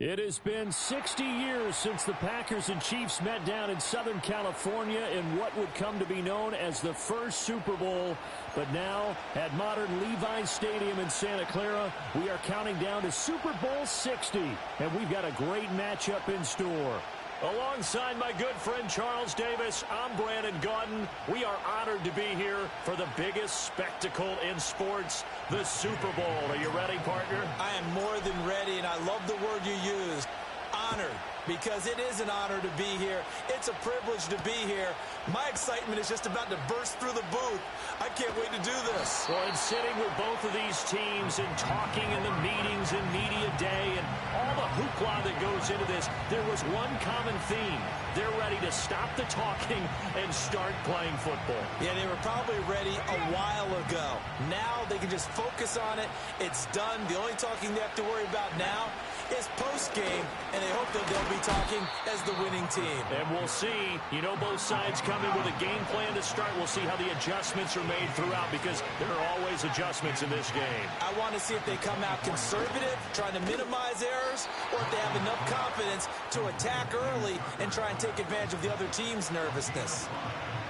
It has been 60 years since the Packers and Chiefs met down in Southern California in what would come to be known as the first Super Bowl. But now, at modern Levi's Stadium in Santa Clara, we are counting down to Super Bowl 60. And we've got a great matchup in store. Alongside my good friend Charles Davis, I'm Brandon Gaudin. We are honored to be here for the biggest spectacle in sports, the Super Bowl. Are you ready, partner? I am more than ready, and I love the word you used, honored, because it is an honor to be here. It's a privilege to be here. My excitement is just about to burst through the booth. I can't wait to do this. Well, and sitting with both of these teams and talking in the meetings and media day and all the hoopla that goes into this, there was one common theme. They're ready to stop the talking and start playing football. Yeah, they were probably ready a while ago. Now they can just focus on it. It's done. The only talking they have to worry about now is post-game, and they hope that they'll be talking as the winning team. And we'll see. You know, both sides come in with a game plan to start. We'll see how the adjustments are made throughout, because there are always adjustments in this game. I want to see if they come out conservative, trying to minimize errors, or if they have enough confidence to attack early and try and take advantage of the other team's nervousness.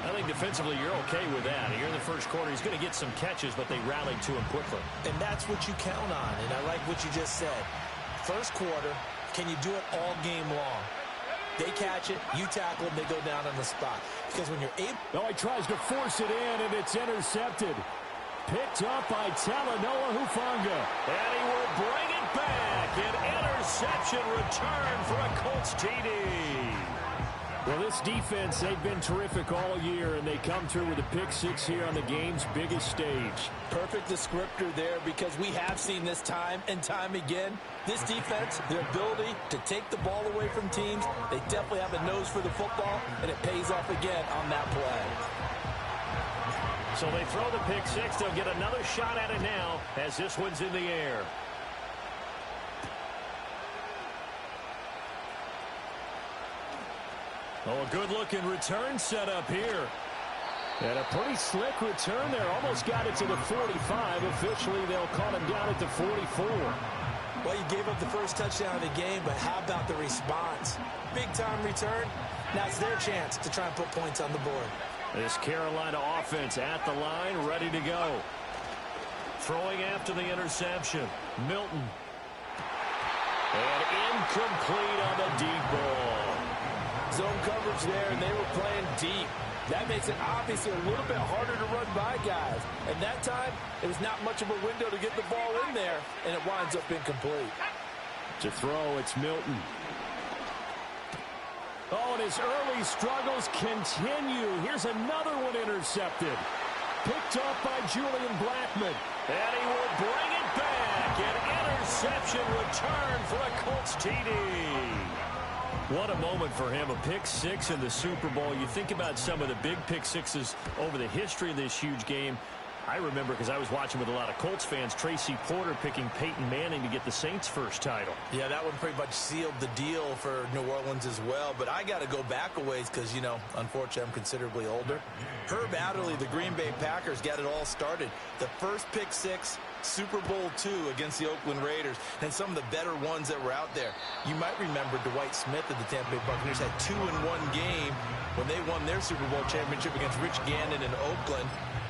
I think defensively you're okay with that. Here in the first quarter, he's going to get some catches, but they rallied to him quickly. And that's what you count on, and I like what you just said. First quarter, can you do it all game long? They catch it, you tackle them, they go down on the spot. Because when you're able... No, he tries to force it in, and it's intercepted. Picked up by Talanoa Hufanga. And he will bring it back. An interception return for a Colts TD. Well, this defense, they've been terrific all year, and they come through with a pick six here on the game's biggest stage. Perfect descriptor there, because we have seen this time and time again. This defense, their ability to take the ball away from teams, they definitely have a nose for the football, and it pays off again on that play. So they throw the pick six. They'll get another shot at it now as this one's in the air. Oh, a good-looking return set up here. And a pretty slick return there. Almost got it to the 45. Officially, they'll call him down at the 44. Well, you gave up the first touchdown of the game, but how about the response? Big-time return. Now it's their chance to try and put points on the board. This Carolina offense at the line, ready to go. Throwing after the interception. Milton. And incomplete on the deep ball. Zone coverage there, and they were playing deep. That makes it obviously a little bit harder to run by guys. And that time, it was not much of a window to get the ball in there, and it winds up incomplete. To throw, it's Milton. Oh, and his early struggles continue. Here's another one intercepted. Picked up by Julian Blackmon. And he will bring it back. An interception return for a Colts TD. What a moment for him, a pick six in the Super Bowl. You think about some of the big pick sixes over the history of this huge game. I remember, because I was watching with a lot of Colts fans, Tracy Porter picking Peyton Manning to get the Saints' first title. Yeah, that one pretty much sealed the deal for New Orleans as well. But I got to go back a ways because, you know, unfortunately I'm considerably older. Herb Adderley, the Green Bay Packers, got it all started. The first pick six, Super Bowl II against the Oakland Raiders, and some of the better ones that were out there. You might remember Dwight Smith of the Tampa Bay Buccaneers had 2-in-1 game when they won their Super Bowl championship against Rich Gannon in Oakland.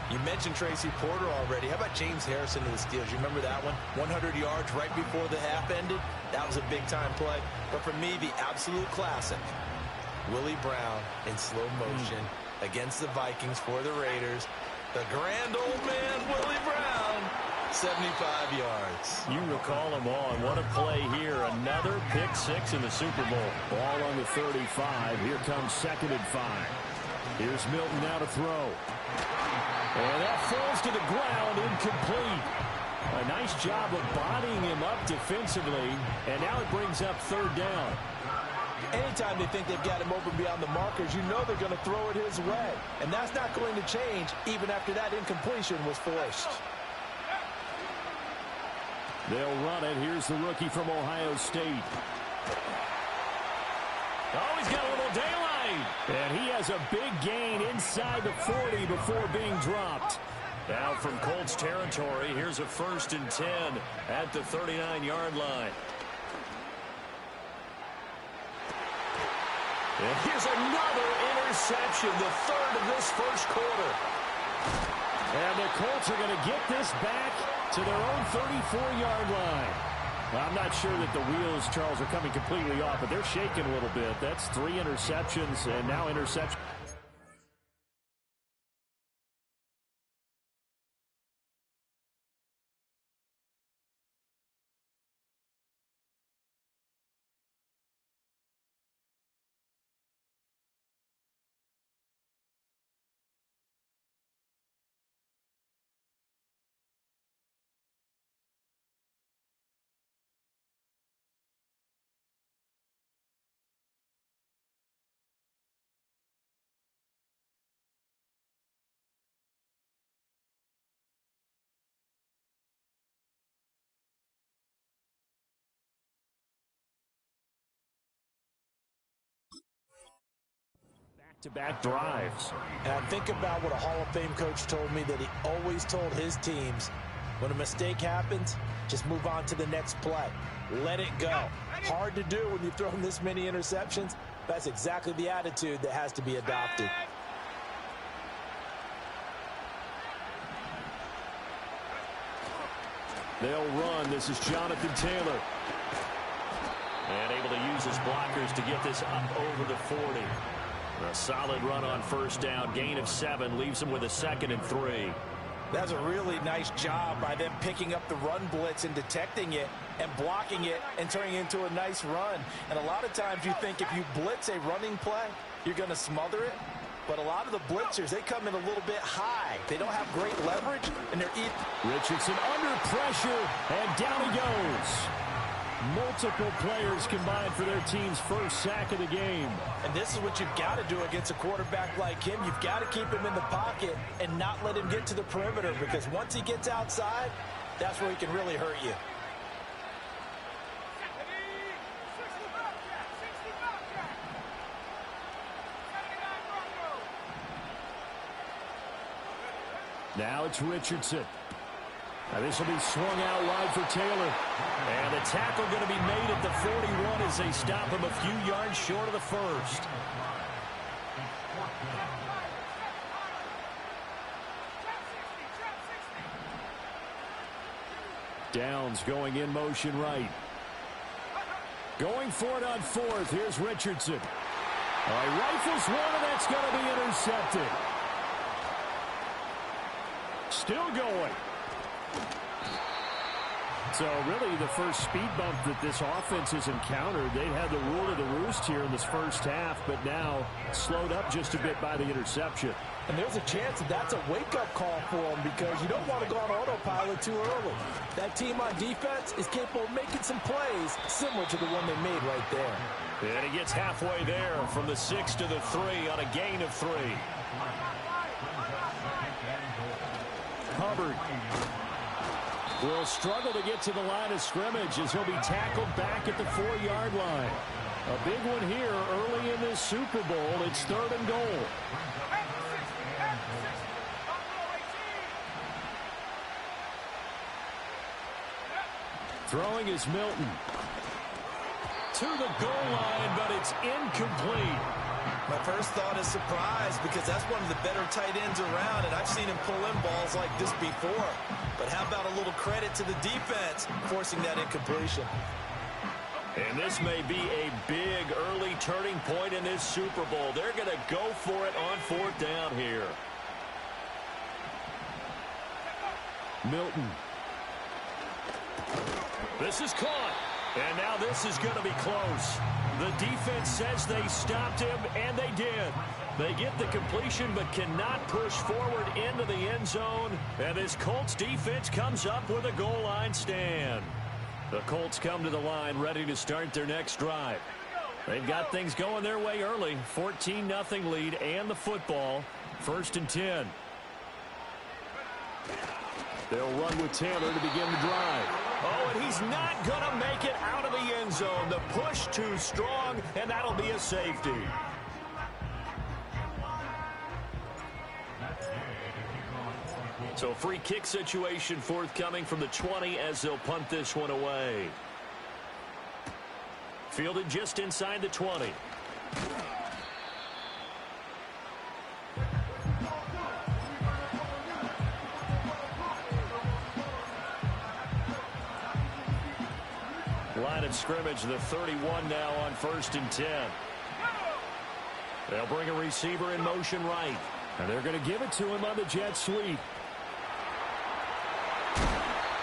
You mentioned Tracy Porter already. How about James Harrison of the Steelers? You remember that one? 100 yards right before the half ended. That was a big-time play. But for me, the absolute classic, Willie Brown in slow motion against the Vikings for the Raiders. The grand old man, Willie Brown, 75 yards. You recall them all. What a play here. Another pick six in the Super Bowl. Ball on the 35. Here comes 2nd and 5. Here's Milton now to throw. And that falls to the ground, incomplete. A nice job of bodying him up defensively, and now it brings up 3rd down. Anytime they think they've got him open beyond the markers, you know they're going to throw it his way. And that's not going to change even after that incompletion was forced. They'll run it. Here's the rookie from Ohio State. Oh, he's got a little daylight. And he has a big gain inside the 40 before being dropped. Now from Colts territory, here's a 1st and 10 at the 39-yard line. And here's another interception, the third of this first quarter. And the Colts are going to get this back to their own 34-yard line. Well, I'm not sure that the wheels, Charles, are coming completely off, but they're shaking a little bit. That's 3 interceptions and now interception. Back-to-back drives. And think about what a Hall of Fame coach told me, that he always told his teams, when a mistake happens, just move on to the next play. Let it go. Hard to do when you've thrown this many interceptions. That's exactly the attitude that has to be adopted. They'll run. This is Jonathan Taylor. And able to use his blockers to get this up over the 40. A solid run on first down. Gain of 7 leaves him with a 2nd and 3. That's a really nice job by them picking up the run blitz and detecting it and blocking it and turning it into a nice run. And a lot of times you think if you blitz a running play, you're going to smother it. But a lot of the blitzers, they come in a little bit high. They don't have great leverage, and they're Richardson under pressure, and down he goes. Multiple players combined for their team's first sack of the game. And this is what you've got to do against a quarterback like him. You've got to keep him in the pocket and not let him get to the perimeter, because once he gets outside, that's where he can really hurt you. Now it's Richardson. Now this will be swung out wide for Taylor. And the tackle going to be made at the 41 as they stop him a few yards short of the first. Downs going in motion right. Going for it on 4th. Here's Richardson. Rifles one, and that's going to be intercepted. Still going. So really the first speed bump that this offense has encountered. They had the rule of the roost here in this first half, but now slowed up just a bit by the interception. And there's a chance that that's a wake-up call for them, because you don't want to go on autopilot too early. That team on defense is capable of making some plays similar to the one they made right there. And he gets halfway there from the 6 to the 3 on a gain of 3. Hubbard will struggle to get to the line of scrimmage as he'll be tackled back at the 4-yard line. A big one here early in this Super Bowl. It's 3rd and goal. Throwing is Milton. To the goal line, but it's incomplete. My first thought is surprise, because that's one of the better tight ends around, and I've seen him pull in balls like this before. But how about a little credit to the defense forcing that incompletion? And this may be a big early turning point in this Super Bowl. They're going to go for it on 4th down here. Milton. This is caught. And now this is going to be close. The defense says they stopped him, and they did. They get the completion but cannot push forward into the end zone. And this Colts defense comes up with a goal line stand. The Colts come to the line ready to start their next drive. They've got things going their way early. 14-0 lead and the football. 1st and 10. They'll run with Taylor to begin the drive. Oh, and he's not going to make it out of the end zone. The push too strong, and that'll be a safety. So free kick situation forthcoming from the 20 as they'll punt this one away. Fielded just inside the 20. of scrimmage, the 31 now on 1st and 10. They'll bring a receiver in motion right. And they're going to give it to him on the jet sweep.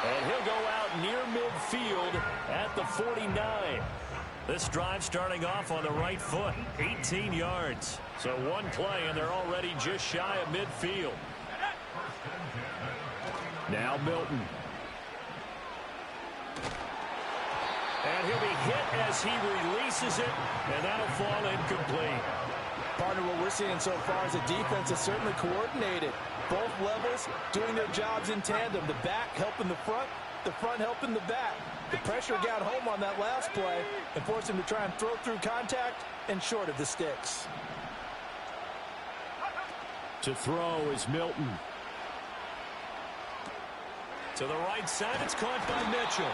And he'll go out near midfield at the 49. This drive starting off on the right foot, 18 yards. So one play, and they're already just shy of midfield. Now Milton. And he'll be hit as he releases it, and that'll fall incomplete. Partner, what we're seeing so far is the defense is certainly coordinated. Both levels doing their jobs in tandem. The back helping the front helping the back. The pressure got home on that last play and forced him to try and throw through contact and short of the sticks. To throw is Milton. To the right side, it's caught by Mitchell.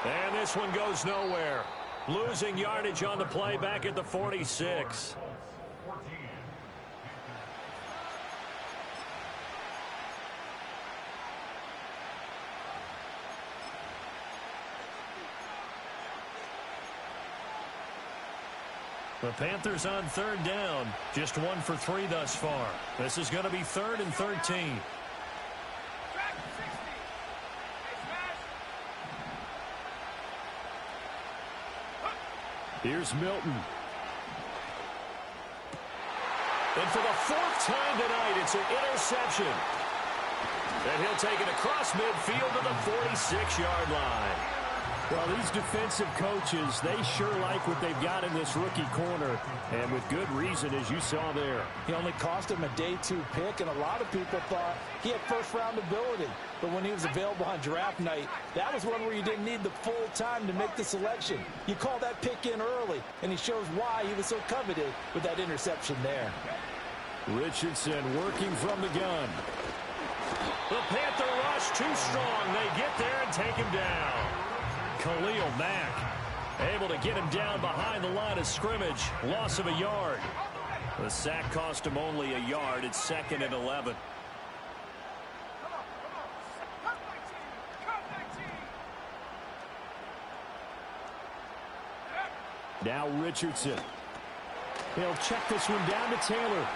And this one goes nowhere. Losing yardage on the play back at the 46. The Panthers on 3rd down. Just 1 for 3 thus far. This is going to be 3rd and 13. Here's Milton. And for the 4th time tonight, it's an interception. And he'll take it across midfield to the 46-yard line. Well, these defensive coaches, they sure like what they've got in this rookie corner, and with good reason, as you saw there. He only cost him a day 2 pick, and a lot of people thought he had first-round ability. But when he was available on draft night, that was one where you didn't need the full time to make the selection. You call that pick in early, and he shows why he was so coveted with that interception there. Richardson working from the gun. The Panther rush too strong. They get there and take him down. Khalil Mack able to get him down behind the line of scrimmage. Loss of a yard. The sack cost him only a yard. It's 2nd and 11. Now Richardson. He'll check this one down to Taylor.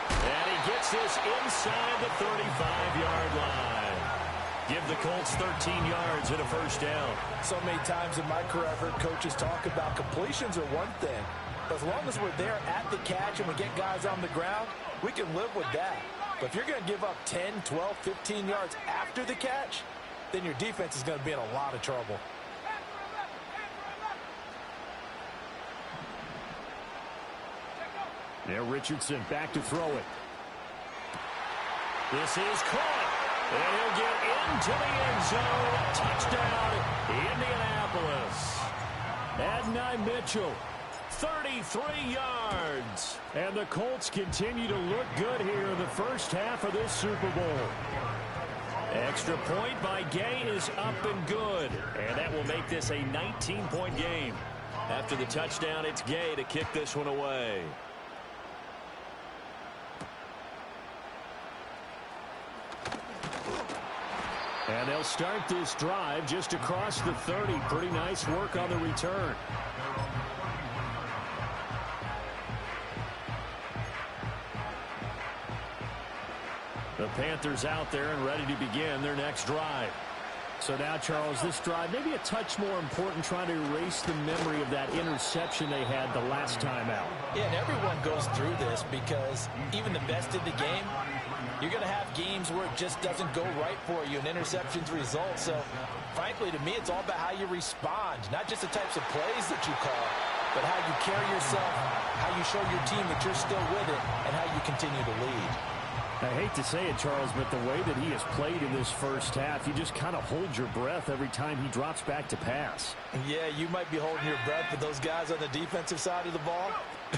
And he gets this inside the 35-yard line. Give the Colts 13 yards and a first down. So many times in my career, I've heard coaches talk about completions are one thing. But as long as we're there at the catch and we get guys on the ground, we can live with that. But if you're going to give up 10, 12, 15 yards after the catch, then your defense is going to be in a lot of trouble. Now Richardson back to throw it. This is caught. And he'll get into the end zone. Touchdown, Indianapolis. Adonai Mitchell, 33 yards. And the Colts continue to look good here in the first half of this Super Bowl. Extra point by Gay is up and good. And that will make this a 19-point game. After the touchdown, it's Gay to kick this one away. And they'll start this drive just across the 30. Pretty nice work on the return. The Panthers out there and ready to begin their next drive. So now, Charles, this drive maybe a touch more important, trying to erase the memory of that interception they had the last time out. Yeah, and everyone goes through this because even the best in the game, you're going to have games where it just doesn't go right for you and interceptions result. So, frankly, to me, it's all about how you respond, not just the types of plays that you call, but how you carry yourself, how you show your team that you're still with it, and how you continue to lead. I hate to say it, Charles, but the way that he has played in this first half, you just kind of hold your breath every time he drops back to pass. Yeah, you might be holding your breath, but those guys on the defensive side of the ball,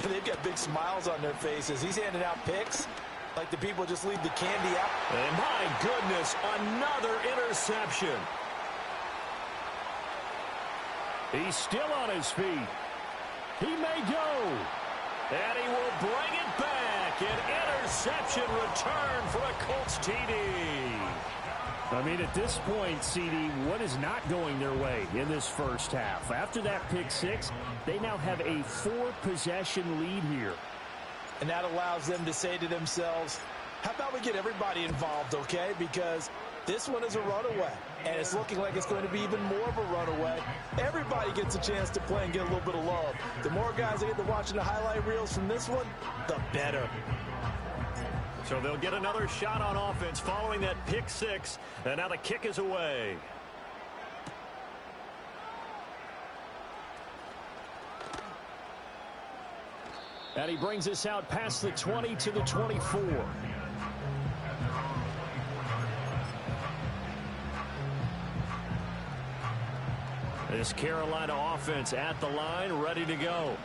they've got big smiles on their faces. He's handing out picks like the people just leave the candy out. And my goodness, another interception. He's still on his feet. He may go. And he will bring it back. An interception return for a Colts TD. I mean, at this point, CD, what is not going their way in this first half? After that pick six, they now have a 4-possession lead here. And that allows them to say to themselves, how about we get everybody involved, okay? Because this one is a runaway, and it's looking like it's going to be even more of a runaway. Everybody gets a chance to play and get a little bit of love. The more guys that get to watching the highlight reels from this one, the better. So they'll get another shot on offense following that pick six, and now the kick is away. And he brings us out past the 20 to the 24. This Carolina offense at the line, ready to go.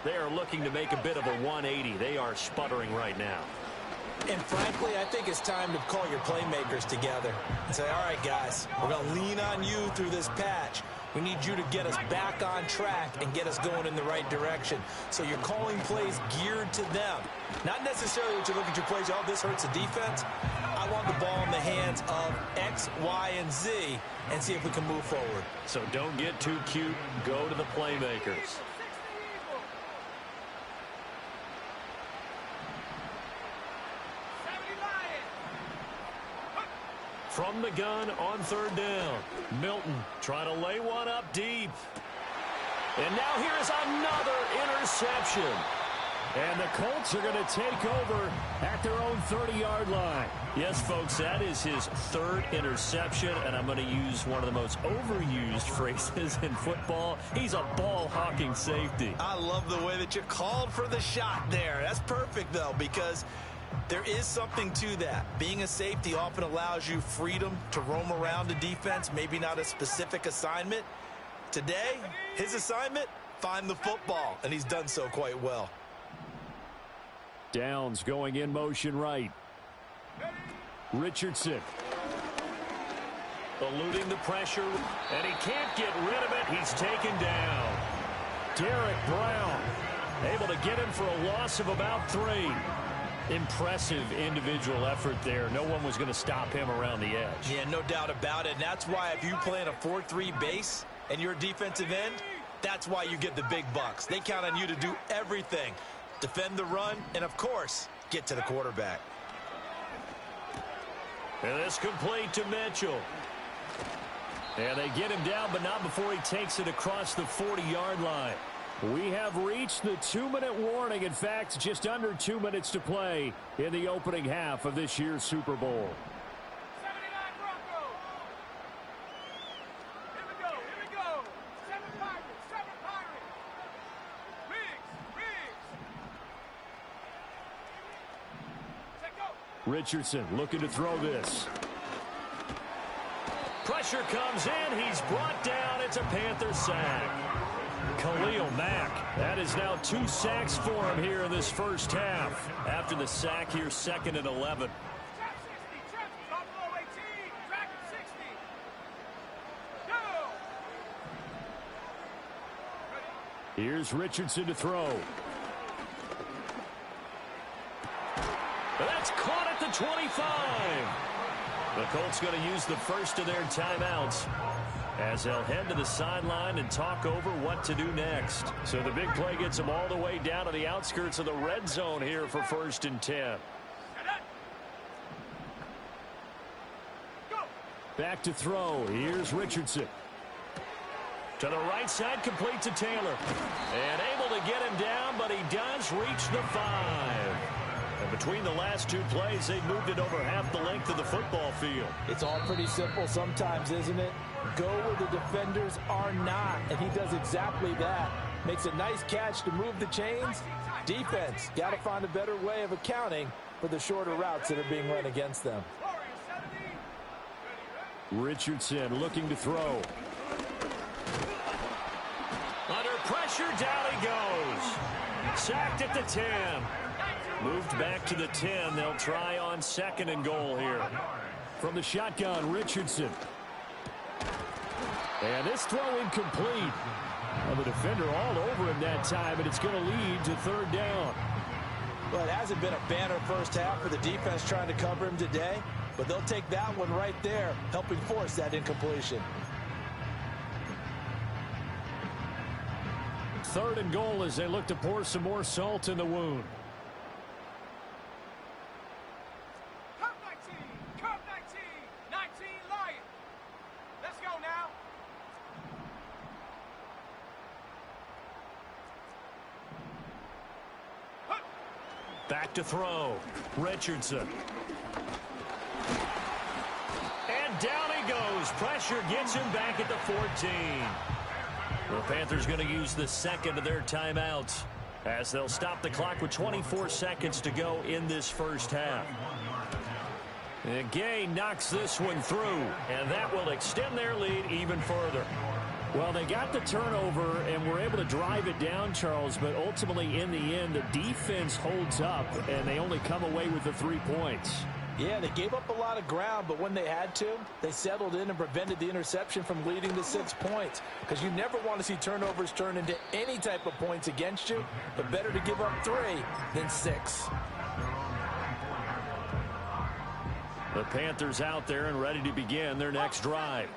They are looking to make a bit of a 180. They are sputtering right now. And frankly, I think it's time to call your playmakers together and say, all right, guys, we're going to lean on you through this patch. We need you to get us back on track and get us going in the right direction. So you're calling plays geared to them. Not necessarily what you look at your plays, oh, this hurts the defense. I want the ball in the hands of X, Y, and Z and see if we can move forward. So don't get too cute. Go to the playmakers. From the gun on third down. Milton trying to lay one up deep. And now here is another interception. And the Colts are going to take over at their own 30-yard line. Yes, folks, that is his third interception, and I'm going to use one of the most overused phrases in football. He's a ball-hawking safety. I love the way that you called for the shot there. That's perfect, though, because there is something to that. Being a safety often allows you freedom to roam around the defense, maybe not a specific assignment. Today, his assignment, find the football, and he's done so quite well. Downs going in motion right. Richardson eluding the pressure, and he can't get rid of it. He's taken down. Derek Brown able to get him for a loss of about 3. Impressive individual effort there. No one was going to stop him around the edge. Yeah, no doubt about it. And that's why if you play in a 4-3 base and you're a defensive end, that's why you get the big bucks. They count on you to do everything. Defend the run, and, of course, get to the quarterback. And this complete to Mitchell. And they get him down, but not before he takes it across the 40-yard line. We have reached the 2-minute warning. In fact, just under 2 minutes to play in the opening half of this year's Super Bowl. 79 Broncos. Here we go. 7 Pirates. Riggs. Set go. Richardson looking to throw this. Pressure comes in. He's brought down. It's a Panther sack. Khalil Mack. That is now 2 sacks for him here in this first half. After the sack here, 2nd and 11. Trap 60. Top low 18. Dragon 60. Go. Here's Richardson to throw. That's caught at the 25. The Colts going to use the first of their timeouts as they'll head to the sideline and talk over what to do next. So the big play gets them all the way down to the outskirts of the red zone here for 1st and 10. Back to throw. Here's Richardson. To the right side, complete to Taylor. And able to get him down, but he does reach the 5. And between the last 2 plays, they've moved it over half the length of the football field. It's all pretty simple sometimes, isn't it? Go where the defenders are not, and he does exactly that. Makes a nice catch to move the chains. Defense, got to find a better way of accounting for the shorter routes that are being run against them. Richardson looking to throw. Under pressure, down he goes. Sacked at the 10. Moved back to the 10. They'll try on 2nd and goal here. From the shotgun, Richardson. And this throw incomplete. Well, the defender all over him that time, and it's going to lead to 3rd down. Well, it hasn't been a banner first half for the defense trying to cover him today. but they'll take that one right there, helping force that incompletion. 3rd and goal as they look to pour some more salt in the wound. Curve 19, curve 19, 19 Lion. Let's go now. Back to throw. Richardson. And down he goes. Pressure gets him back at the 14. The Panthers going to use the second of their timeouts as they'll stop the clock with 24 seconds to go in this first half. And Gay knocks this one through, and that will extend their lead even further. Well, they got the turnover and were able to drive it down, Charles, but ultimately in the end, the defense holds up, and they only come away with the 3 points. Yeah, they gave up a lot of ground, but when they had to, they settled in and prevented the interception from leading to 6 points. Because you never want to see turnovers turn into any type of points against you, but better to give up 3 than 6. The Panthers out there and ready to begin their next drive.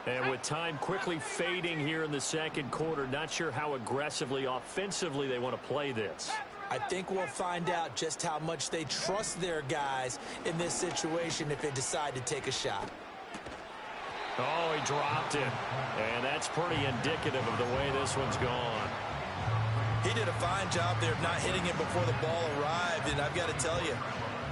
And with time quickly fading here in the second quarter, not sure how aggressively, offensively they want to play this. I think we'll find out just how much they trust their guys in this situation if they decide to take a shot. Oh, he dropped it. And that's pretty indicative of the way this one's gone. He did a fine job there of not hitting it before the ball arrived, and I've got to tell you,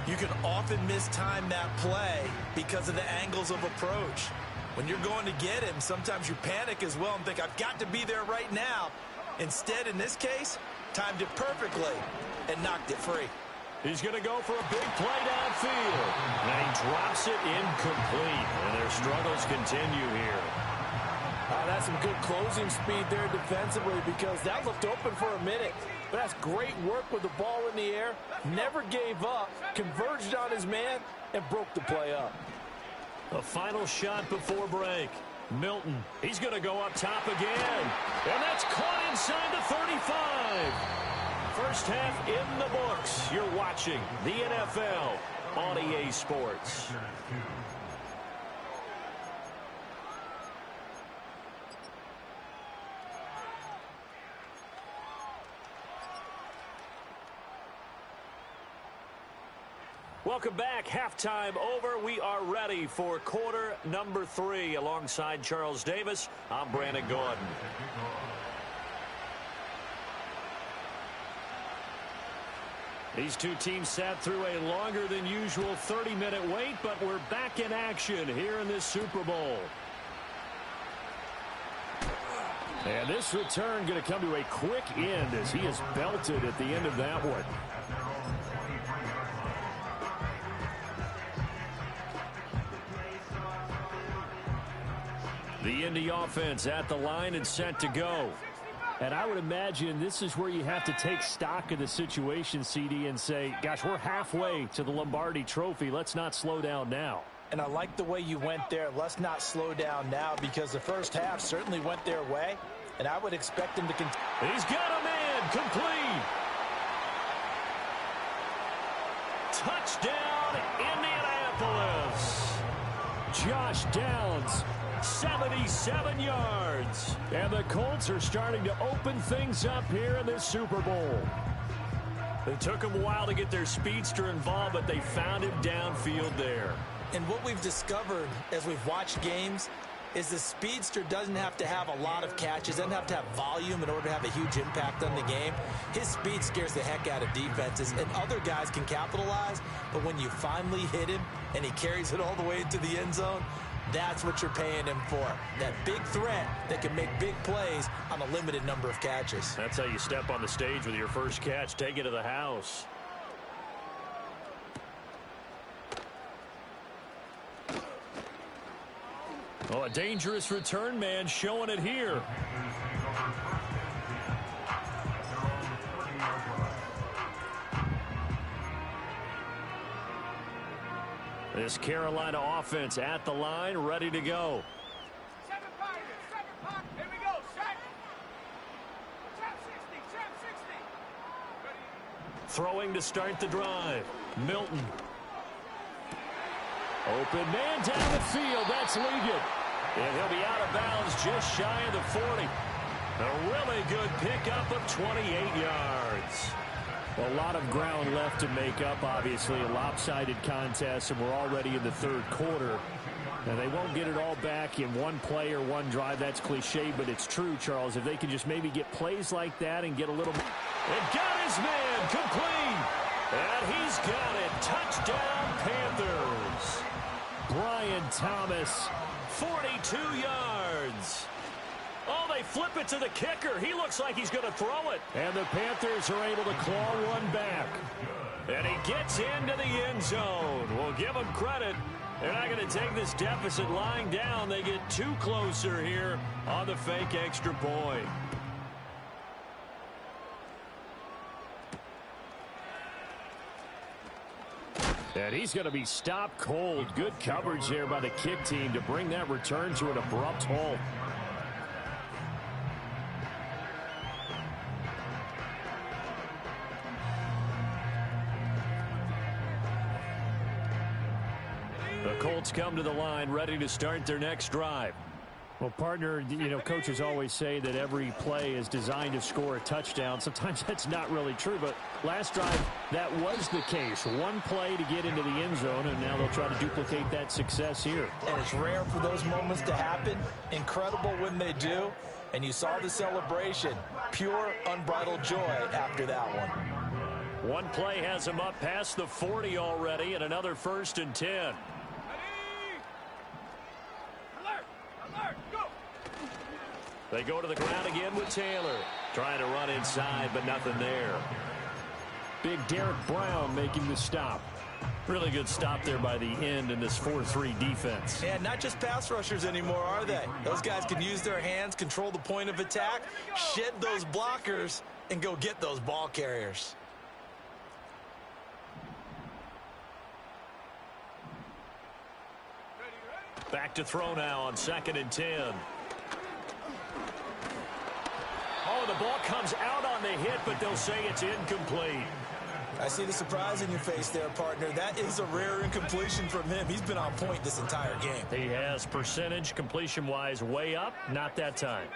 you can often mistime that play because of the angles of approach. When you're going to get him, sometimes you panic as well and think, I've got to be there right now. Instead, in this case, timed it perfectly and knocked it free. He's going to go for a big play downfield. And he drops it incomplete. And their struggles continue here. That's some good closing speed there defensively because that looked open for a minute. But that's great work with the ball in the air. Never gave up, converged on his man, and broke the play up. A final shot before break. Milton, he's going to go up top again. And that's caught inside the 35. First half in the books. You're watching the NFL on EA Sports. Welcome back. Halftime over. We are ready for quarter number 3. Alongside Charles Davis, I'm Brandon Gordon. These two teams sat through a longer than usual 30-minute wait, but we're back in action here in this Super Bowl. And this return going to come to a quick end as he is belted at the end of that one. The Indy offense at the line and set to go. And I would imagine this is where you have to take stock of the situation, CD, and say, gosh, we're halfway to the Lombardi Trophy. Let's not slow down now. And I like the way you went there. Let's not slow down now because the first half certainly went their way. And I would expect them to continue. He's got a man complete. Touchdown, Indianapolis. Josh Downs. 77 yards. And the Colts are starting to open things up here in this Super Bowl. It took them a while to get their speedster involved, but they found him downfield there. And what we've discovered as we've watched games is the speedster doesn't have to have a lot of catches, doesn't have to have volume in order to have a huge impact on the game. His speed scares the heck out of defenses, and other guys can capitalize, but when you finally hit him and he carries it all the way into the end zone, that's what you're paying him for. That big threat that can make big plays on a limited number of catches. That's how you step on the stage with your first catch. Take it to the house. Oh, a dangerous return man showing it here. This Carolina offense at the line, ready to go. 7 pocket, 7 pocket. Here we go, set. Trap 60, trap 60. Ready. Throwing to start the drive. Milton. Open man down the field. That's Ligon. And he'll be out of bounds just shy of the 40. A really good pickup of 28 yards. A lot of ground left to make up, obviously. A lopsided contest, and we're already in the third quarter. Now, they won't get it all back in one play or one drive. That's cliche, but it's true, Charles. If they can just maybe get plays like that and get a little... And got his man complete. And he's got it. Touchdown, Panthers. Brian Thomas, 42 yards. Oh, they flip it to the kicker. He looks like he's going to throw it. And the Panthers are able to claw one back. And he gets into the end zone. We'll give him credit. They're not going to take this deficit lying down. They get too closer here on the fake extra point. And he's going to be stopped cold. Good coverage there by the kick team to bring that return to an abrupt halt. The Colts come to the line, ready to start their next drive. Well, partner, you know, coaches always say that every play is designed to score a touchdown. Sometimes that's not really true, but last drive, that was the case. One play to get into the end zone, and now they'll try to duplicate that success here. And it's rare for those moments to happen. Incredible when they do. And you saw the celebration. Pure, unbridled joy after that one. One play has him up past the 40 already, and another 1st and 10. They go to the ground again with Taylor. Trying to run inside, but nothing there. Big Derek Brown making the stop. Really good stop there by the end in this 4-3 defense. And not just pass rushers anymore, are they? Those guys can use their hands, control the point of attack, shed those blockers, and go get those ball carriers. Back to throw now on 2nd and 10. Oh, the ball comes out on the hit, but they'll say it's incomplete. I see the surprise in your face there, partner. That is a rare incompletion from him. He's been on point this entire game. He has percentage completion-wise way up. Not that time.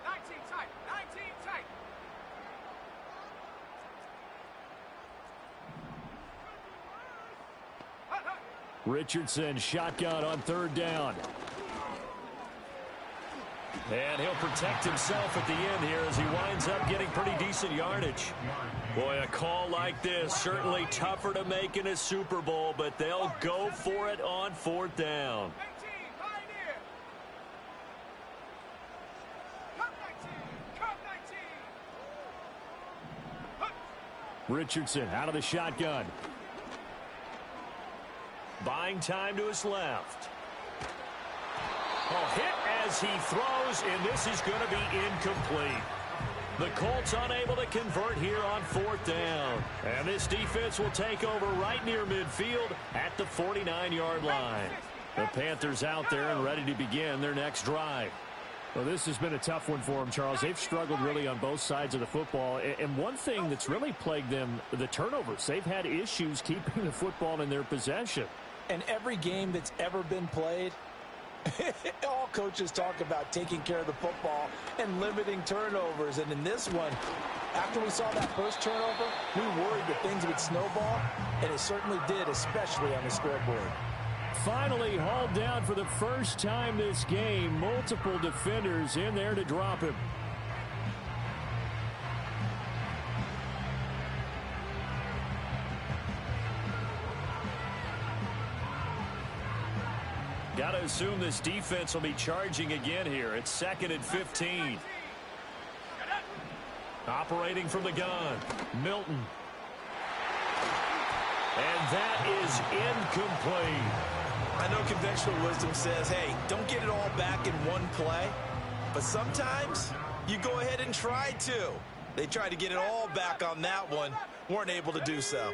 19 tight. 19 tight. Richardson shotgun on 3rd down. And he'll protect himself at the end here as he winds up getting pretty decent yardage. Boy, a call like this, certainly tougher to make in a Super Bowl, but they'll go for it on 4th down. 19, Pioneer. Cut 19. Cut 19. Richardson out of the shotgun. Buying time to his left. Oh, hit as he throws, and this is going to be incomplete. The Colts unable to convert here on 4th down. And this defense will take over right near midfield at the 49-yard line. The Panthers out there and ready to begin their next drive. Well, this has been a tough one for them, Charles. They've struggled really on both sides of the football. And one thing that's really plagued them, the turnovers. They've had issues keeping the football in their possession. And every game that's ever been played, all coaches talk about taking care of the football and limiting turnovers. And in this one, after we saw that first turnover, we worried that things would snowball, and it certainly did, especially on the scoreboard. Finally hauled down for the first time this game. Multiple defenders in there to drop him. Got to assume this defense will be charging again here. It's 2nd and 15. Operating from the gun, Milton. And that is incomplete. I know conventional wisdom says, hey, don't get it all back in one play. But sometimes you go ahead and try to. They tried to get it all back on that one. Weren't able to do so.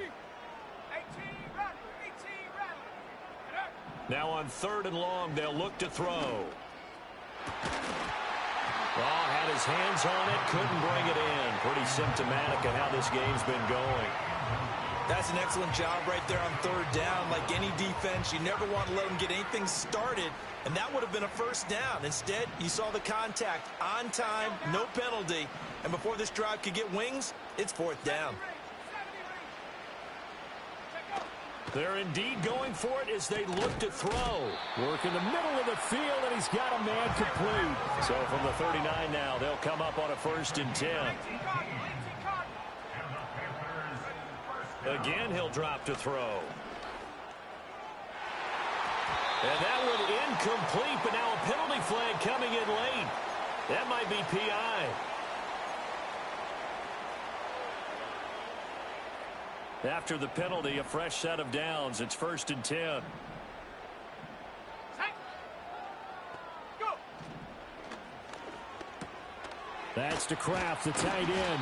Now on 3rd and long, they'll look to throw. Oh, had his hands on it, couldn't bring it in. Pretty symptomatic of how this game's been going. That's an excellent job right there on third down. Like any defense, you never want to let them get anything started, and that would have been a first down. Instead, you saw the contact on time, no penalty, and before this drive could get wings, it's fourth down. They're indeed going for it as they look to throw. Work in the middle of the field, and he's got a man complete. So from the 39 now, they'll come up on a 1st and 10. Again, he'll drop to throw. And that one incomplete, but now a penalty flag coming in late. That might be PI. After the penalty, a fresh set of downs. It's 1st and 10. That's to Kraft, the tight end.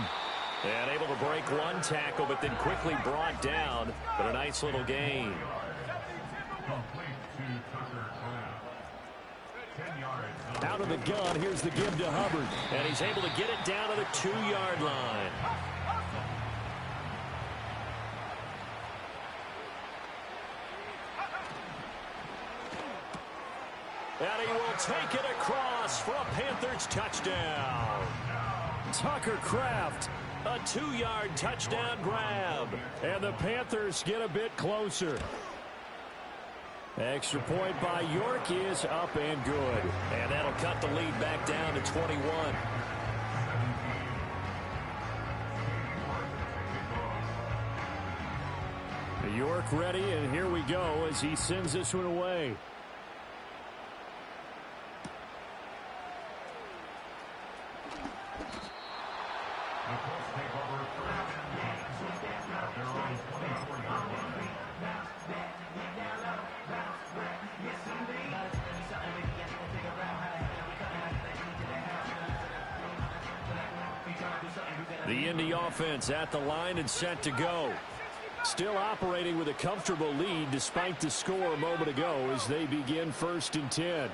And able to break one tackle, but then quickly brought down. But a nice little gain. Out of the gun, here's the give to Hubbard. And he's able to get it down to the 2-yard line. And he will take it across for a Panthers touchdown. Tucker Kraft, a 2-yard touchdown grab. And the Panthers get a bit closer. Extra point by York is up and good. And that'll cut the lead back down to 21. York ready, and here we go as he sends this one away. The Indy offense at the line and set to go. Still operating with a comfortable lead despite the score a moment ago as they begin 1st and 10.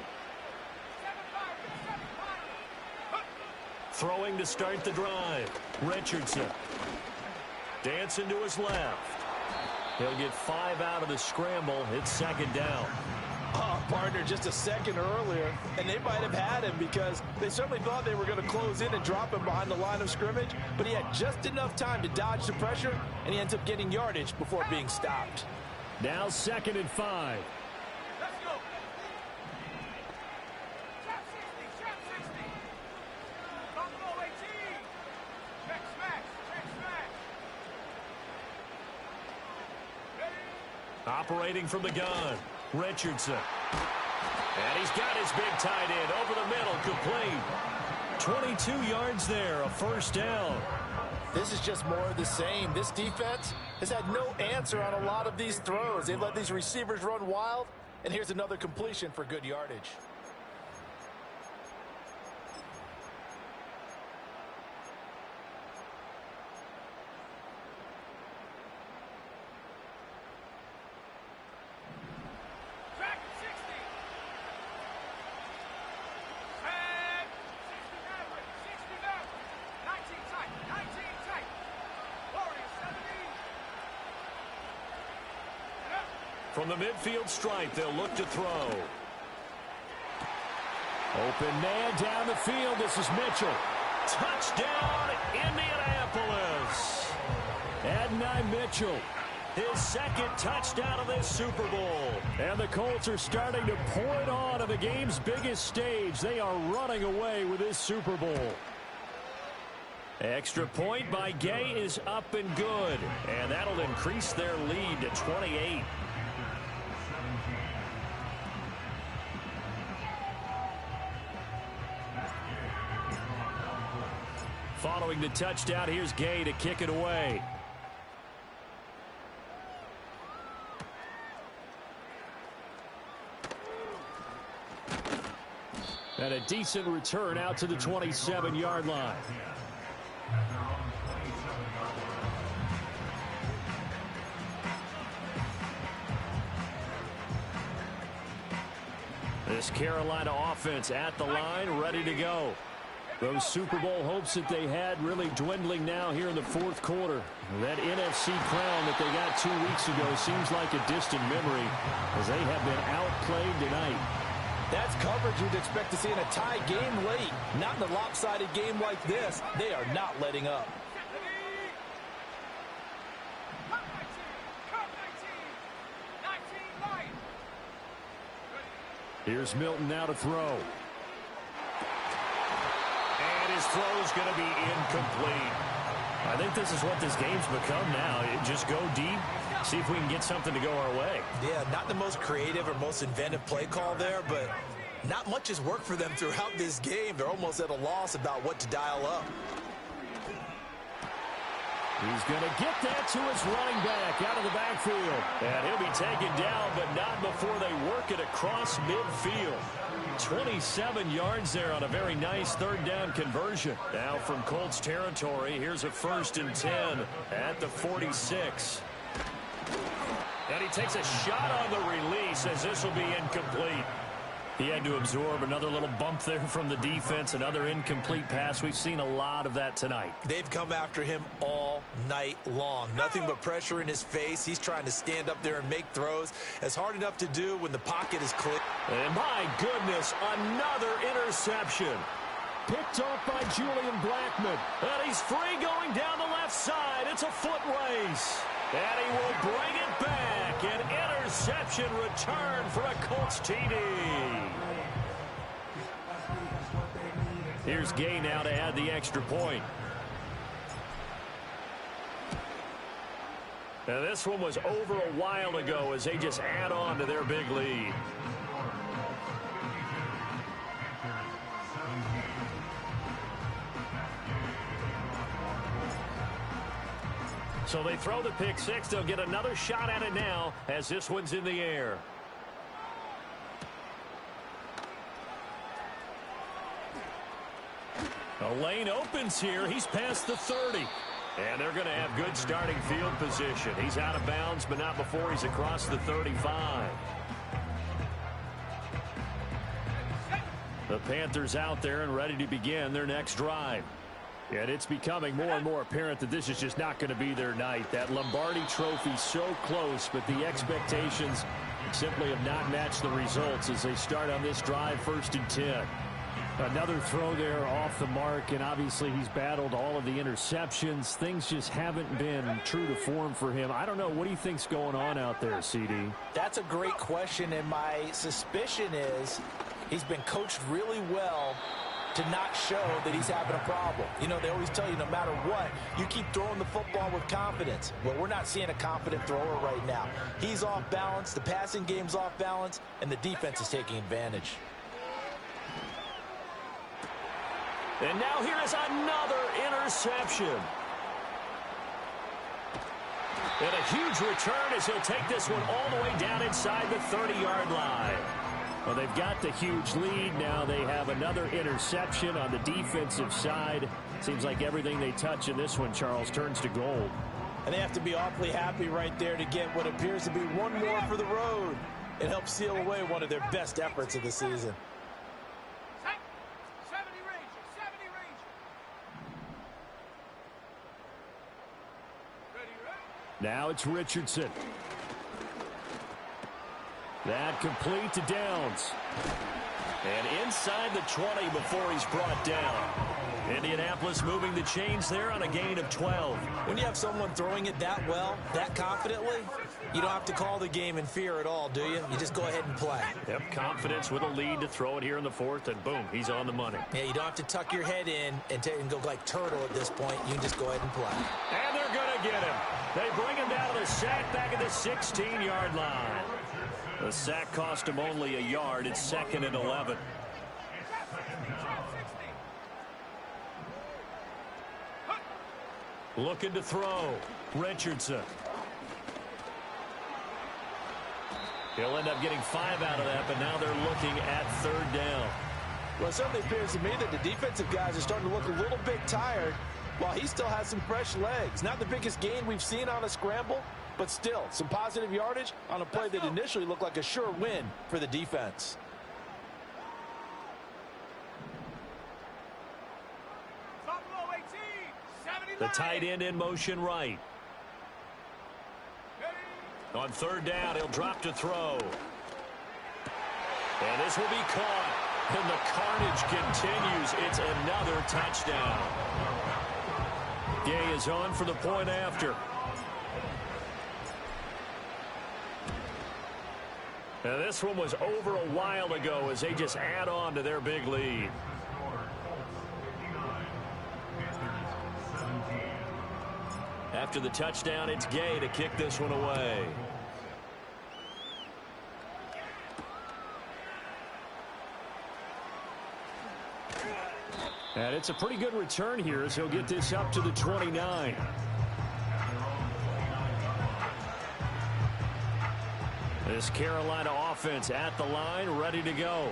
Throwing to start the drive. Richardson. Dancing to his left. He'll get 5 out of the scramble. It's 2nd down. Oh, partner, just a second earlier, and they might have had him because they certainly thought they were going to close in and drop him behind the line of scrimmage, but he had just enough time to dodge the pressure, and he ends up getting yardage before being stopped. Now 2nd and 5. Let's go. Trap 60. Buffalo 18. Check smash. Operating from the gun. Richardson. And he's got his big tight end over the middle, complete. 22 yards there, a 1st down. This is just more of the same. This defense has had no answer on a lot of these throws. They've let these receivers run wild, and here's another completion for good yardage. From the midfield stripe, they'll look to throw. Open man down the field. This is Mitchell. Touchdown, Indianapolis. Adonai Mitchell, his 2nd touchdown of this Super Bowl. And the Colts are starting to pour it on the game's biggest stage. They are running away with this Super Bowl. Extra point by Gay is up and good. And that'll increase their lead to 28. Following the touchdown, here's Gay to kick it away. And a decent return out to the 27-yard line. This Carolina offense at the line, ready to go. Those Super Bowl hopes that they had really dwindling now here in the fourth quarter. That NFC crown that they got 2 weeks ago seems like a distant memory as they have been outplayed tonight. That's coverage you'd expect to see in a tie game late. Not in a lopsided game like this. They are not letting up. Here's Milton now to throw. And his throw's going to be incomplete. I think this is what this game's become now. Just go deep, see if we can get something to go our way. Yeah, not the most creative or most inventive play call there, but not much has worked for them throughout this game. They're almost at a loss about what to dial up. He's going to get that to his running back out of the backfield. And he'll be taken down, but not before they work it across midfield. 27 yards there on a very nice third down conversion. Now from Colts territory, here's a 1st and 10 at the 46. And he takes a shot on the release as this will be incomplete. He had to absorb another little bump there from the defense, another incomplete pass. We've seen a lot of that tonight. They've come after him all night long. Nothing but pressure in his face. He's trying to stand up there and make throws. It's hard enough to do when the pocket is clear. And my goodness, another interception. Picked off by Julian Blackmon. And he's free going down the left side. It's a foot race. And he will bring it back. An interception return for a Colts TD. Here's Gay now to add the extra point. Now this one was over a while ago as they just add on to their big lead. So they throw the pick six. They'll get another shot at it now as this one's in the air. A lane opens here. He's past the 30. And they're going to have good starting field position. He's out of bounds, but not before he's across the 35. The Panthers out there and ready to begin their next drive. And it's becoming more and more apparent that this is just not going to be their night. That Lombardi trophy so close, but the expectations simply have not matched the results as they start on this drive, 1st and 10. Another throw there off the mark, and obviously he's battled all of the interceptions. Things just haven't been true to form for him. I don't know. What do you think's going on out there, CD? That's a great question, and my suspicion is he's been coached really well to not show that he's having a problem. You know, they always tell you no matter what, you keep throwing the football with confidence. Well, we're not seeing a confident thrower right now. He's off balance, the passing game's off balance, and the defense is taking advantage. And now here is another interception. And a huge return as he'll take this one all the way down inside the 30-yard line. Well, they've got the huge lead. Now they have another interception on the defensive side. Seems like everything they touch in this one, Charles, turns to gold. And they have to be awfully happy right there to get what appears to be one more for the road. It helps seal away one of their best efforts of the season. 70 Ranger, 70 Ranger. Ready, ready? Now it's Richardson. That complete to Downs. And inside the 20 before he's brought down. Indianapolis moving the chains there on a gain of 12. When you have someone throwing it that well, that confidently, you don't have to call the game in fear at all, do you? You just go ahead and play. Yep, confidence with a lead to throw it here in the fourth, and boom, he's on the money. Yeah, you don't have to tuck your head in and go like turtle at this point. You can just go ahead and play. And they're going to get him. They bring him down to the sack back at the 16-yard line. The sack cost him only a yard. It's 2nd and 11. Looking to throw. Richardson. He'll end up getting 5 out of that, but now they're looking at 3rd down. Well, it certainly appears to me that the defensive guys are starting to look a little bit tired while he still has some fresh legs. Not the biggest gain we've seen on a scramble, but still some positive yardage on a play that initially looked like a sure win for the defense. The tight end in motion right. On third down, he'll drop to throw. And this will be caught. And the carnage continues. It's another touchdown. Gay is on for the point after. And this one was over a while ago as they just add on to their big lead. After the touchdown, it's Gay to kick this one away. And it's a pretty good return here as he'll get this up to the 29. This Carolina offense at the line, ready to go.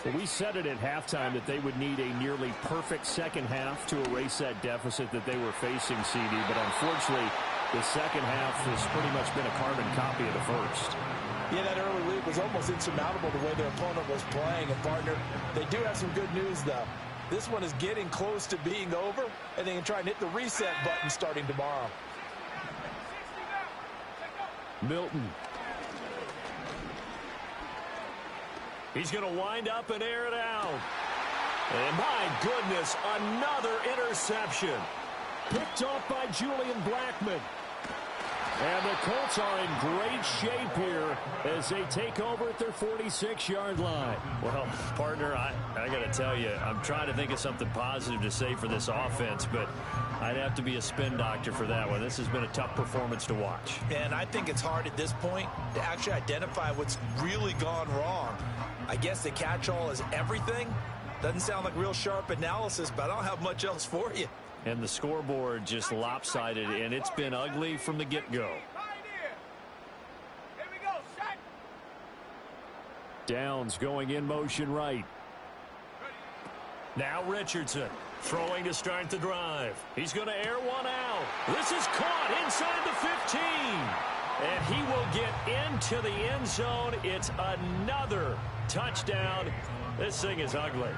Well, we said it at halftime that they would need a nearly perfect second half to erase that deficit that they were facing, CD. But unfortunately, the second half has pretty much been a carbon copy of the first. Yeah, that early lead was almost insurmountable the way their opponent was playing. And, partner, they do have some good news, though. This one is getting close to being over, and they can try and hit the reset button starting tomorrow. Milton. He's going to wind up and air it out. And my goodness, another interception. Picked off by Julian Blackmon. And the Colts are in great shape here as they take over at their 46-yard line. Well, partner, I got to tell you, I'm trying to think of something positive to say for this offense, but I'd have to be a spin doctor for that one. This has been a tough performance to watch. And I think it's hard at this point to actually identify what's really gone wrong. I guess the catch-all is everything. Doesn't sound like real sharp analysis, but I don't have much else for you. And the scoreboard just lopsided, and it's been ugly from the get-go. Here we go, set. Downs going in motion right. Now Richardson throwing to start the drive. He's going to air one out. This is caught inside the 15. And he will get into the end zone. It's another touchdown. This thing is ugly.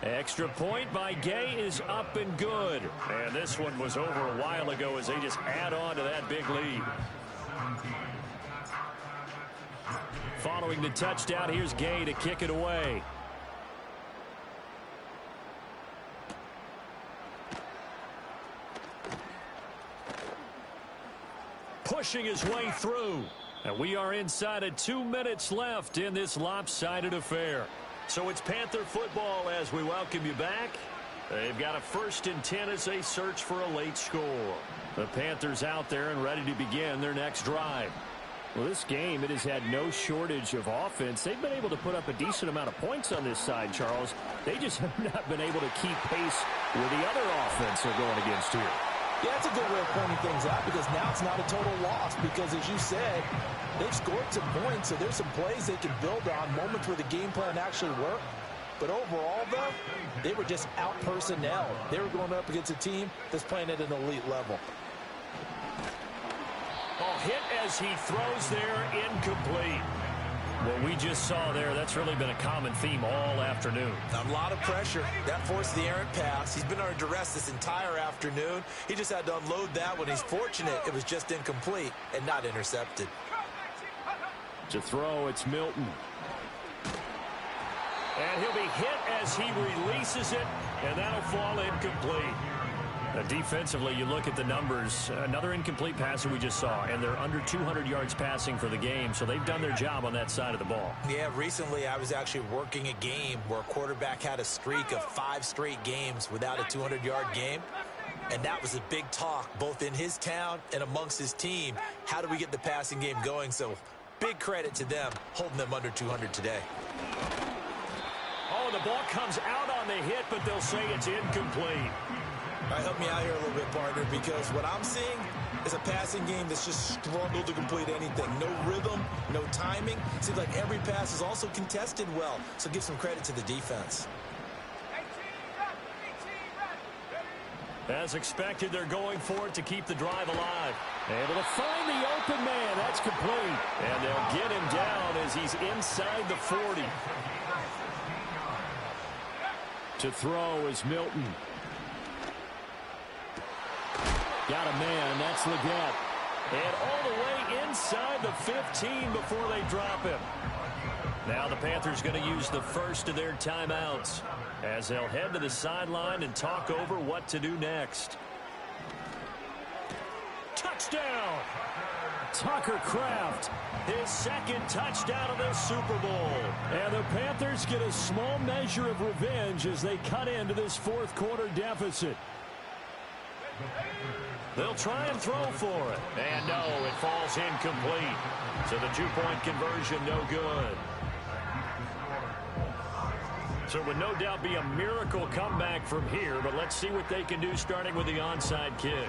Extra point by Gay is up and good. And this one was over a while ago as they just add on to that big lead. Following the touchdown, here's Gay to kick it away. Pushing his way through. And we are inside of 2 minutes left in this lopsided affair. So it's Panther football as we welcome you back. They've got a 1st and 10 as they search for a late score. The Panthers out there and ready to begin their next drive. Well, this game, it has had no shortage of offense. They've been able to put up a decent amount of points on this side, Charles. They just have not been able to keep pace with the other offense they're going against here. Yeah, that's a good way of pointing things out because now it's not a total loss because, as you said, they've scored some points, so there's some plays they can build on, moments where the game plan actually worked. But overall, though, they were just out-personnel. They were going up against a team that's playing at an elite level. Oh, hit as he throws there, incomplete. What we just saw there, that's really been a common theme all afternoon. A lot of pressure. That forced the errant pass. He's been under duress this entire afternoon. He just had to unload that one. He's fortunate it was just incomplete and not intercepted. To throw, it's Milton. And he'll be hit as he releases it, and that'll fall incomplete. Defensively, you look at the numbers, another incomplete pass that we just saw, and they're under 200 yards passing for the game, so they've done their job on that side of the ball. Yeah, recently I was actually working a game where a quarterback had a streak of 5 straight games without a 200-yard game, and that was a big talk both in his town and amongst his team. How do we get the passing game going? So big credit to them holding them under 200 today. Oh, the ball comes out on the hit, but they'll say it's incomplete. All right, help me out here a little bit, partner, because what I'm seeing is a passing game that's just struggled to complete anything. No rhythm, no timing. Seems like every pass is also contested well, so give some credit to the defense. As expected, they're going for it to keep the drive alive. Able to find the open man. That's complete. And they'll get him down as he's inside the 40. To throw is Milton. Got a man. That's Leggett. And all the way inside the 15 before they drop him. Now the Panthers going to use the first of their timeouts as they'll head to the sideline and talk over what to do next. Touchdown! Tucker Kraft, his second touchdown of this Super Bowl. And the Panthers get a small measure of revenge as they cut into this fourth quarter deficit. They'll try and throw for it. And no, it falls incomplete. So the two-point conversion no good. So it would no doubt be a miracle comeback from here, but let's see what they can do starting with the onside kick.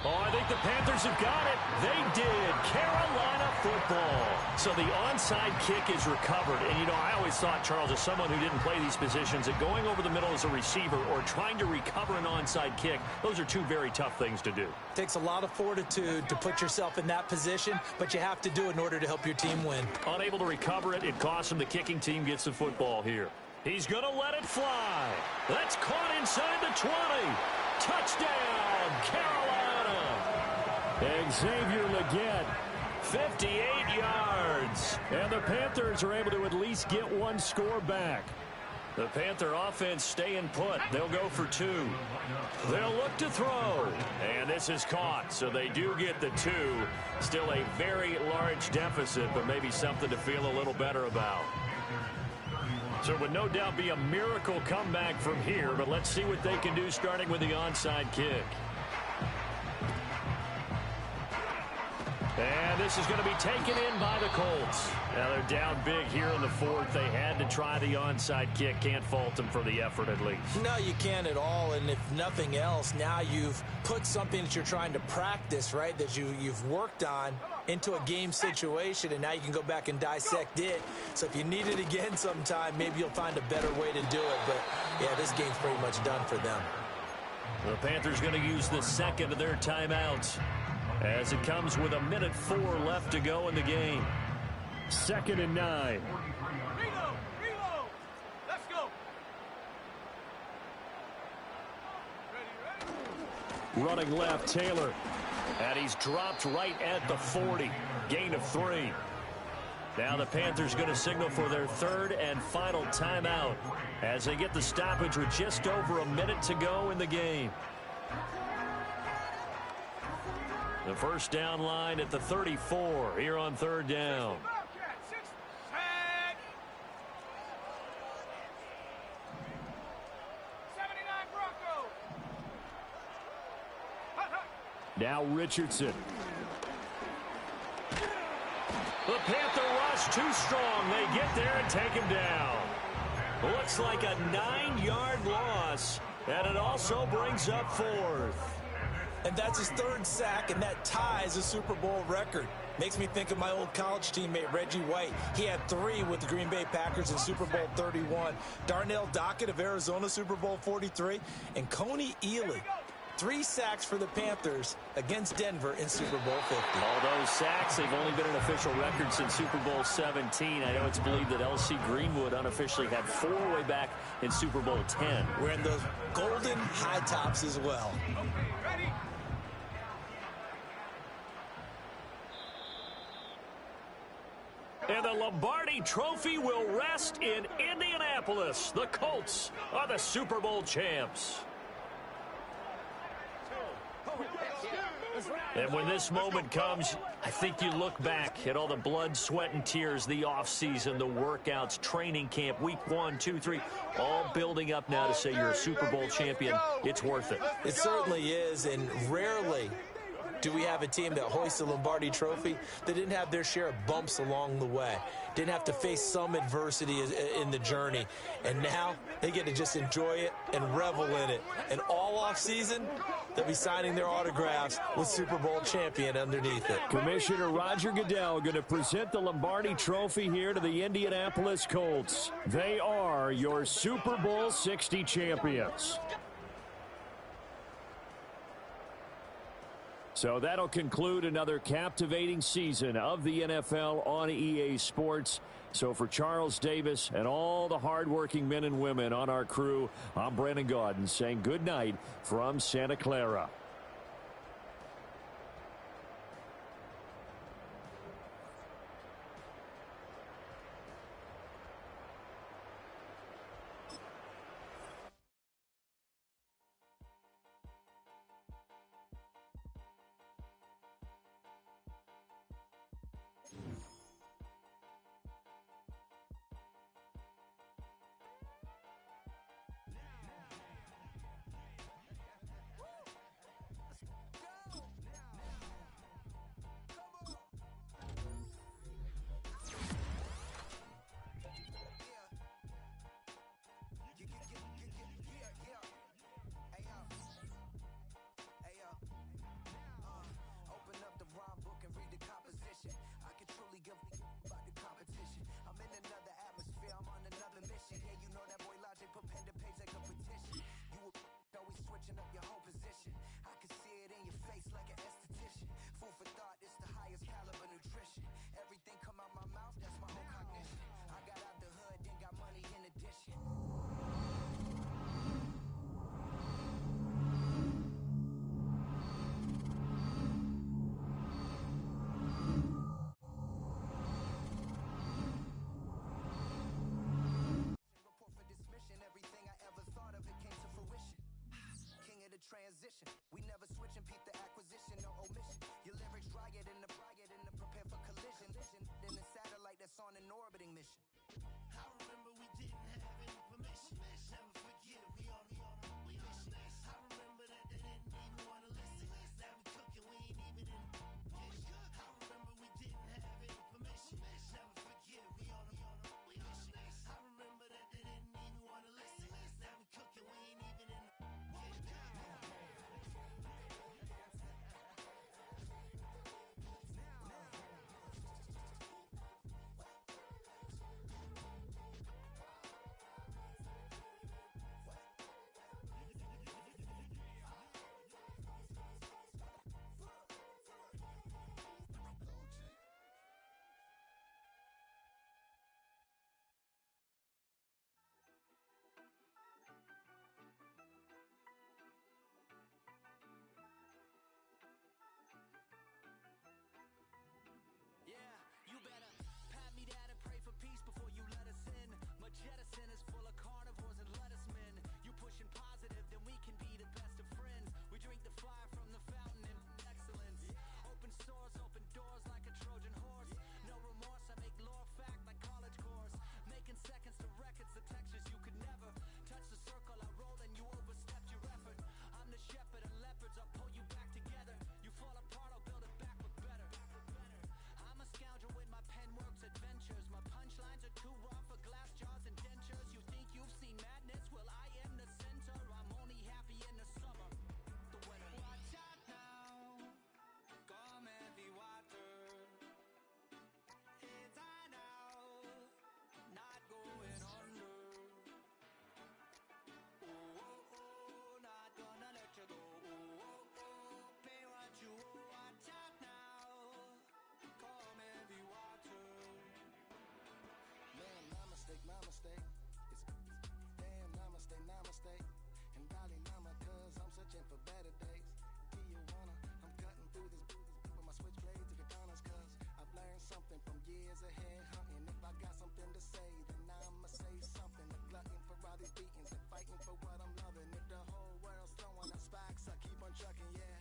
Oh, I think the Panthers have got it. They did. Carolina football. So the onside kick is recovered. And, you know, I always thought, Charles, as someone who didn't play these positions, that going over the middle as a receiver or trying to recover an onside kick, those are two very tough things to do. Takes a lot of fortitude to put yourself in that position, but you have to do it in order to help your team win. Unable to recover it, it costs him. The kicking team gets the football here. He's going to let it fly. That's caught inside the 20. Touchdown, Carolina. Xavier Leggett, 58 yards. And the Panthers are able to at least get one score back. The Panther offense staying put. They'll go for two. They'll look to throw. And this is caught, so they do get the two. Still a very large deficit, but maybe something to feel a little better about. So it would no doubt be a miracle comeback from here, but let's see what they can do starting with the onside kick. And this is going to be taken in by the Colts. Now they're down big here in the fourth. They had to try the onside kick. Can't fault them for the effort at least. No, you can't at all. And if nothing else, now you've put something that you're trying to practice, right, that you've worked on into a game situation, and now you can go back and dissect it. So if you need it again sometime, maybe you'll find a better way to do it. But, yeah, this game's pretty much done for them. The Panthers going to use the second of their timeouts as it comes with 1:04 left to go in the game. 2nd and 9. Reload. Let's go. Ready. Running left, Taylor. And he's dropped right at the 40. Gain of 3. Now the Panthers going to signal for their third and final timeout as they get the stoppage with just over a minute to go in the game. The first down line at the 34 here on third down. Now Richardson. The Panther rush too strong. They get there and take him down. Looks like a 9-yard loss, and it also brings up fourth. And that's his third sack, and that ties a Super Bowl record. Makes me think of my old college teammate, Reggie White. He had 3 with the Green Bay Packers in Super Bowl 31. Darnell Dockett of Arizona, Super Bowl 43. And Coney Ealy, 3 sacks for the Panthers against Denver in Super Bowl 50. All those sacks, they've only been an official record since Super Bowl 17. I know it's believed that L.C. Greenwood unofficially had 4 way back in Super Bowl 10. Wearing those golden high tops as well. Ready. And the Lombardi Trophy will rest in Indianapolis. The Colts are the Super Bowl champs. And when this moment comes, I think you look back at all the blood, sweat, and tears, the offseason, the workouts, training camp, week 1, 2, 3, all building up now to say you're a Super Bowl champion. It's worth it. It certainly is, and rarely do we have a team that hoists the Lombardi Trophy that didn't have their share of bumps along the way, didn't have to face some adversity in the journey, and now they get to just enjoy it and revel in it. And all offseason, they'll be signing their autographs with Super Bowl champion underneath it. Commissioner Roger Goodell going to present the Lombardi Trophy here to the Indianapolis Colts. They are your Super Bowl 60 champions. So that'll conclude another captivating season of the NFL on EA Sports. So for Charles Davis and all the hardworking men and women on our crew, I'm Brandon Gaudin saying good night from Santa Clara. Transition. We never switch and peep the acquisition, no omission. Your lyrics riot in the prepare for collision. Then the satellite that's on an orbiting mission. I remember we didn't have any permission. Never forget it, we on mission. I remember that they didn't even want to listen. Now we cooking, we ain't even in the kitchen. I remember we didn't have any permission. Never forget it, we on mission. I remember that they didn't even want to listen. Now we cooking, we ain't even in the kitchen. You better pat me down and pray for peace before you let us in. My jettison is full of carnivores and lettuce men. You pushing positive, then we can be the best of friends. We drink the fire from the fountain and excellence. Open sores, open doors like a Trojan horse. No remorse, I make lore fact like college course. Making seconds to records, the textures you could never touch the circle I rolled and you overstepped your effort. I'm the shepherd of leopards, I'll pull you back together. You fall apart, I'll build it back but better. I'm a scoundrel with my pen works adventures. My punchlines are too raw for glass jars and dentures. You think you've seen madness? Well, I am the center. I'm only happy in the summer. The winter. Watch out now. Come heavy water. It's high now. Not going under. Oh, oh, oh. Not gonna let you go. Oh, oh, oh. Pay what you owe. Watch out now. Come heavy water. Man, my mistake. It's damn, namaste. And Dolly Lama, cause I'm searching for better days. Tijuana, I'm cutting through this with my switchblade to katanas, cause I've learned something from years ahead hunting. If I got something to say, then I'ma say something. A glutton for all these beatings and fighting for what I'm loving. If the whole world's throwing up spikes, I keep on trucking, yeah.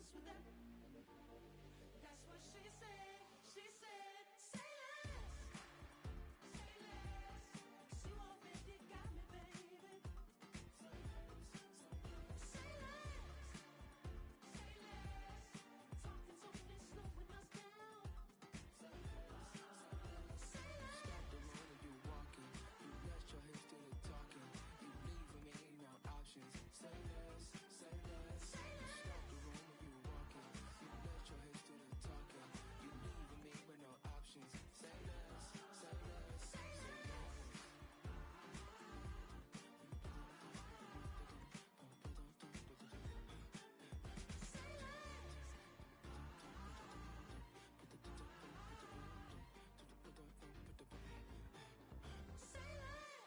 mess with that. That's what she said. She said, say less. Say less. See what it got me, baby. Say less. Say less. Say less. Talking so fast, slowing us down. Say less. Say less. Stop the moment you walking. You rest your hips to the talking. You leaving me no options. Say less, say less. Say less. Stop the room when you walking. You rest your hips to the talking. You leaving me with no options. Say less, say less, say less. Say less.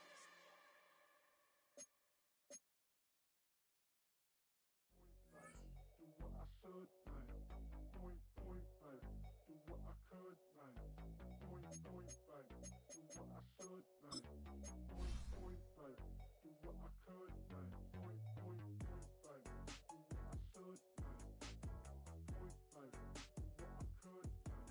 Do what I should, man. Point, baby. Do what I could, man. Point, baby. Do what I should, man. Point, baby. Do what I could, man. Point, baby. Do what I should, man. Point, baby. Do what I could, man.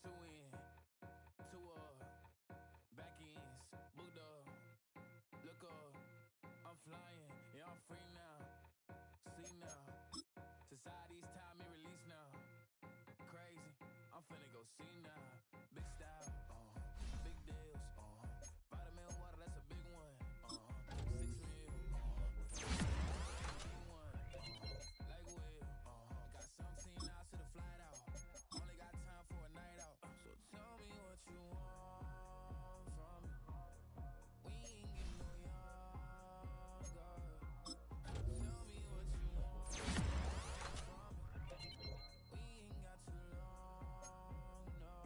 Two in, two back ends, booked up, look up, I'm flying, yeah, I'm free now, see now, society's time me release now, crazy, I'm finna go see now, big style, big deals, vitamin water, that's a big one, 6 mil, big one, like Will, got 17 hours to the flight out, only got time for a night out, so tell me what you want from me, we ain't getting no younger, so tell me what you want from me, we ain't got too long, no,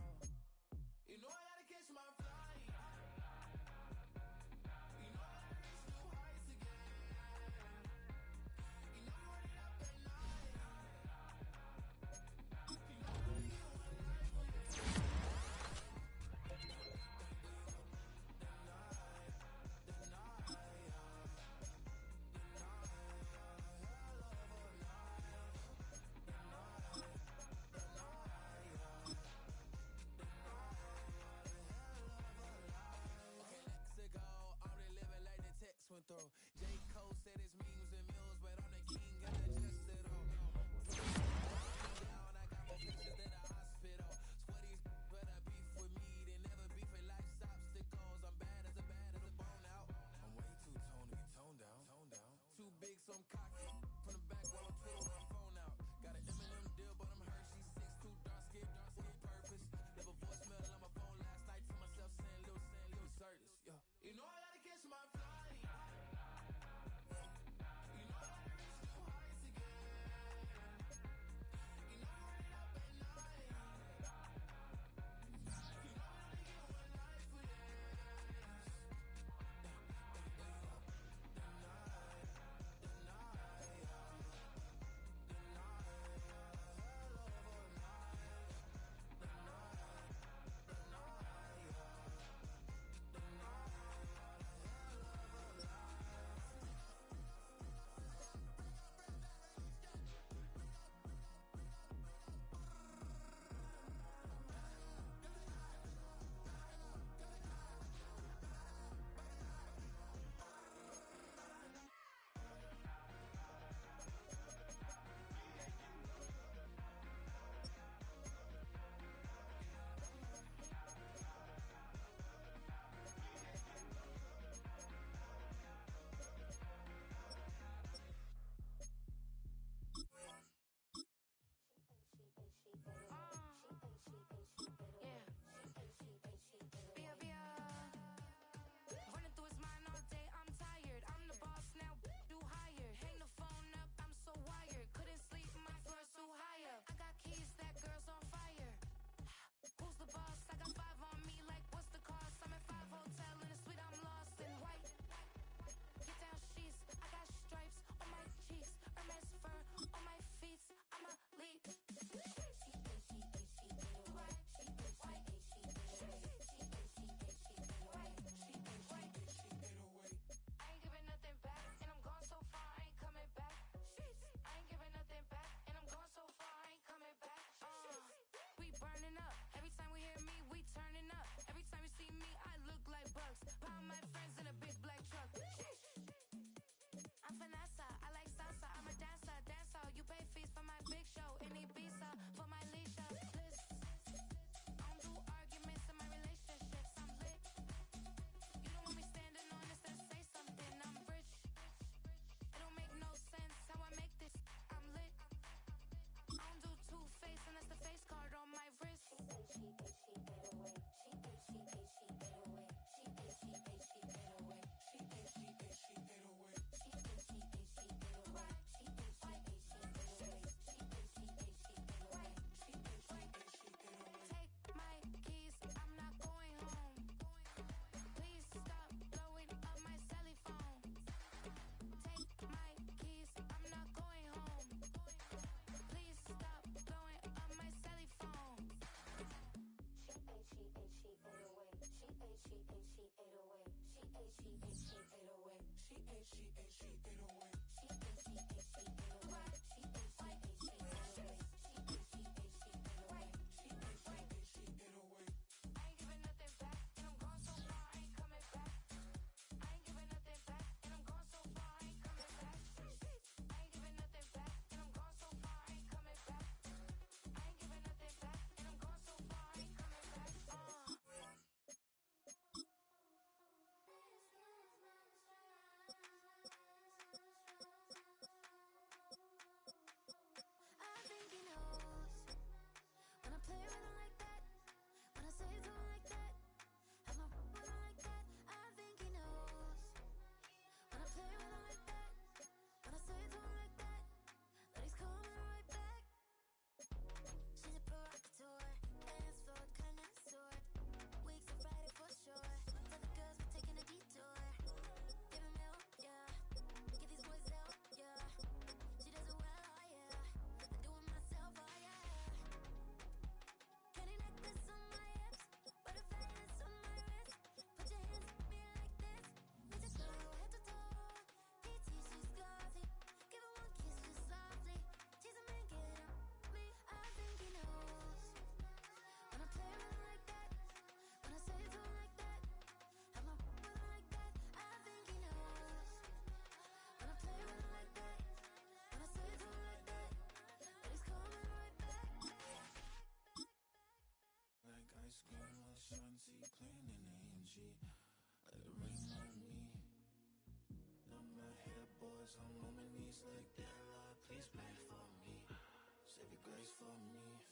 Ice cream or Shanti playing in AMG. Let it rain on me. Now my hair boys, I'm on my knees like that. Lord, please pray for me. Save your grace for me.